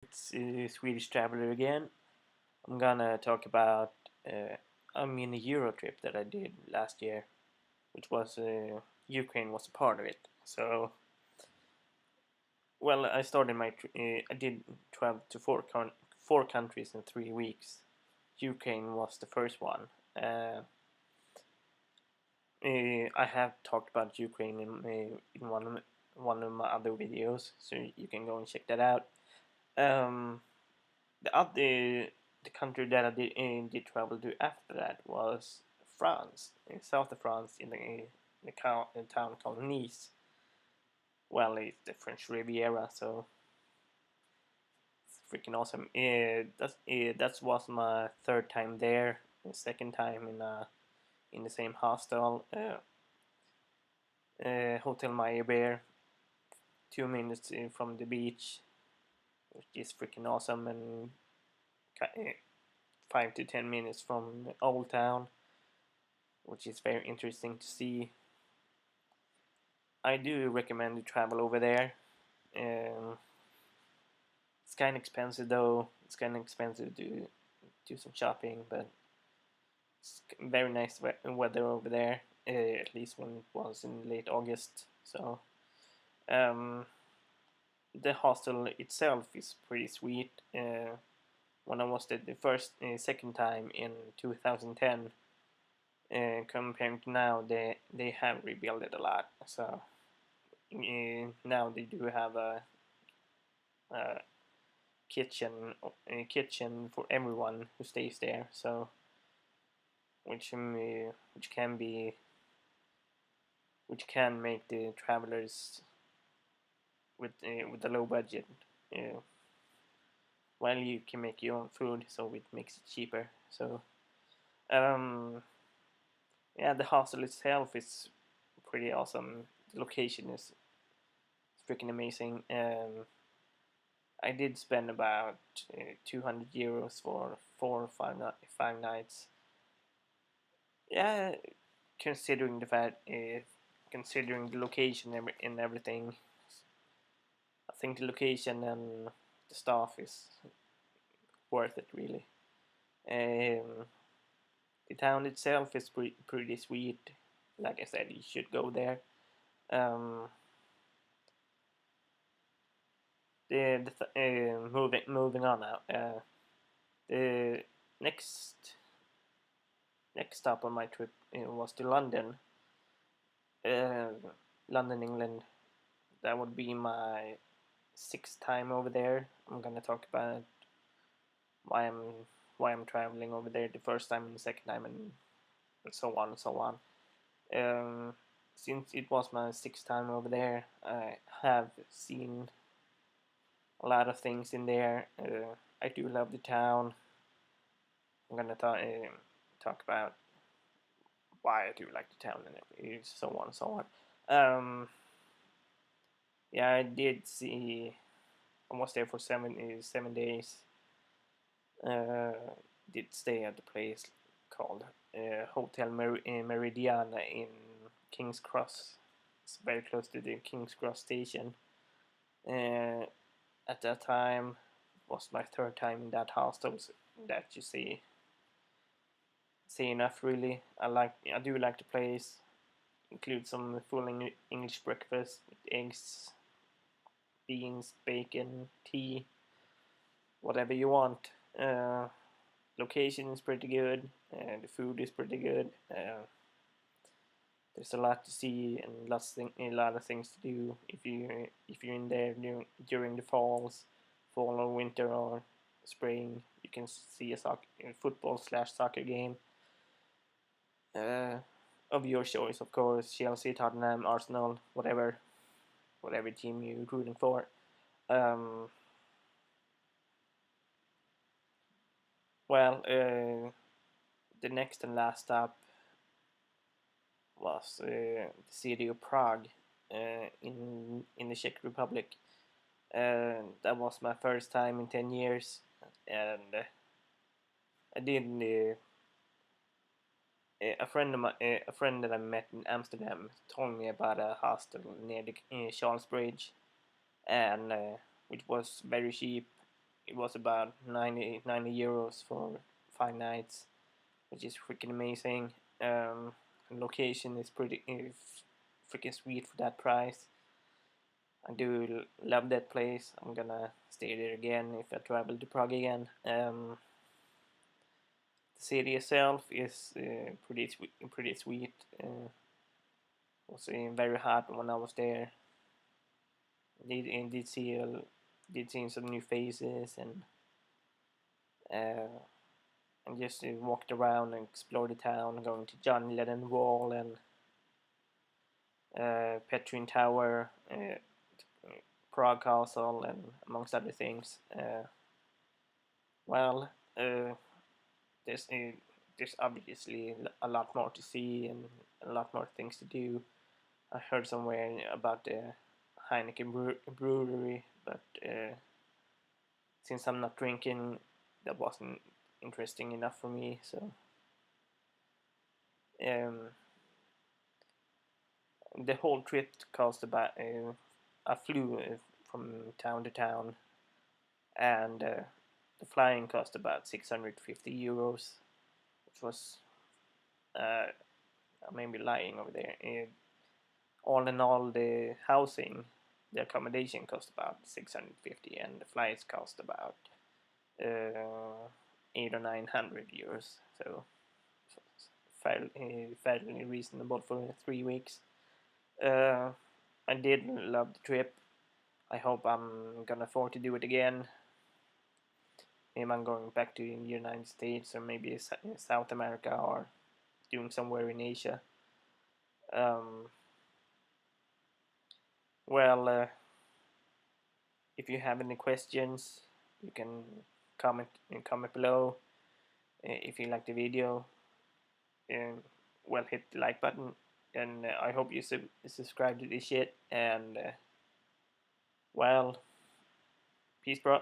It's Swedish Traveler again. I'm gonna talk about a mini Eurotrip that I did last year, which was Ukraine was a part of it. So, well, I started I did travel to four countries in 3 weeks. Ukraine was the first one. I have talked about Ukraine in one of my other videos, so you can go and check that out. Um, the country that I did travel to after that was France, in south of France, in the town called Nice. Well, it's the French Riviera, so it's freaking awesome. That was my third time there. The second time in the same hostel, Hotel Meyerbeer, 2 minutes from the beach, which is freaking awesome, and 5 to 10 minutes from Old Town, which is very interesting to see. I do recommend to travel over there. Um, it's kind of expensive though. It's kind of expensive to do some shopping, but it's very nice weather over there. At least when it was in late August. So um, the hostel itself is pretty sweet. When I was there second time in 2010, comparing to now, they have rebuilt it a lot. So now they do have a kitchen for everyone who stays there. So which can be which can make the travelers with a low budget. Uh, while you can make your own food, so it makes it cheaper. So um, yeah, the hostel itself is pretty awesome. The location is freaking amazing. I did spend about 200 euros for 4 or 5 nights. Yeah, considering the considering the location and everything, I think the location and the staff is worth it really. Um, the town itself is pretty sweet. Like I said, you should go there. Um, moving on now. The next next stop on my trip was to London, uh, London, England. That would be my sixth time over there. I'm gonna talk about why I'm why I'm traveling over there the first time and the second time, and so on and so on. Um, since it was my sixth time over there, I have seen a lot of things in there. I do love the town. I'm gonna talk about why I do like the town and so on and so on. Yeah, I did see. I was there for 7 days. Uh, did stay at the place called Hotel Meridiana in King's Cross. It's very close to the King's Cross station. Uh, at that time, it was my third time in that hostel. So that you see enough really. I do like the place. Include some full English breakfast with eggs, beans, bacon, tea, whatever you want. Location is pretty good. The food is pretty good. There's a lot to see and a lot of things to do if you're in there during the fall or winter or spring. You can see a football/soccer game uh, of your choice, of course. Chelsea, Tottenham, Arsenal, whatever team you're rooting for. Um, the next and last stop was the city of Prague in the Czech Republic. That was my first time in 10 years, and I did a friend that I met in Amsterdam told me about a hostel near the Charles Bridge, and which was very cheap. it was about 90 euros for 5 nights, which is freaking amazing. Location is pretty freaking sweet for that price. I do love that place. I'm gonna stay there again if I travel to Prague again. The city itself is pretty sweet. Was very hot when I was there. Did see some new faces uh, and just walked around and explored the town, going to John Lennon Wall and Petrin Tower, Prague Castle, and amongst other things. Well, there's there's obviously a lot more to see and a lot more things to do. I heard somewhere about the Heineken brewery, but since I'm not drinking, that wasn't interesting enough for me. So um, the whole trip cost about. I flew from town to town, and the flying cost about 650 euros, which was I may be lying over there. All in all, the housing, the accommodation cost about 650, and the flights cost about 8 or 900 euros. So fairly reasonable for 3 weeks. I did love the trip. I hope I'm gonna afford to do it again. Maybe I'm going back to the United States or maybe South America or doing somewhere in Asia. Um, well, if you have any questions, you can comment below. If you like the video, well, hit the like button, and I hope you subscribe to this shit. And well, peace, bro.